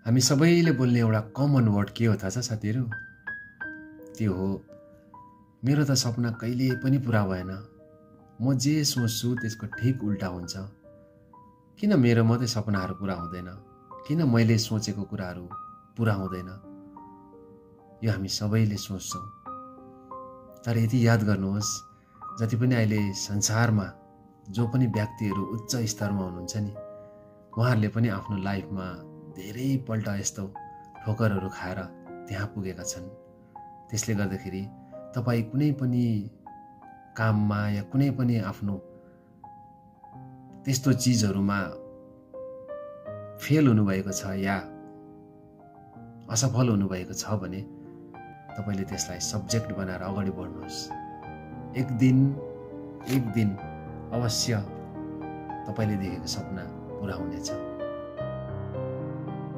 हामी सबैले बोल्ने एउटा कमन वर्ड के हो थाहा छ साथीहरू? त्यो हो, मेरो त सपना कहिले पनि पुरा भएन, म जे सोच्छु त्यसको ठिक उल्टा हुन्छ। किन मेरो मात्रै सपनाहरू पुरा हुँदैन? किन मैले सोचेको कुराहरू पुरा हुँदैन? यो हामी सबैले सोच्छौँ। तर यति याद गर्नुहोस्, जति पनि अहिले संसारमा जो पनि व्यक्तिहरू उच्च स्तरमा हुनुहुन्छ नि, उहाँहरूले पनि आफ्नो लाइफमा धेरैपल्ट यस्तो ठोकरहरू खाएर त्यहाँ पुगेका छन्। त्यसले गर्दाखेरि तपाईँ कुनै पनि काममा या कुनै पनि आफ्नो त्यस्तो चिजहरूमा फेल हुनुभएको छ या असफल हुनुभएको छ भने तपाईले त्यसलाई सब्जेक्ट बनाएर अगाडि बढ्नुहोस्। एक दिन अवश्य तपाईले देखेको सपना पुरा हुनेछ।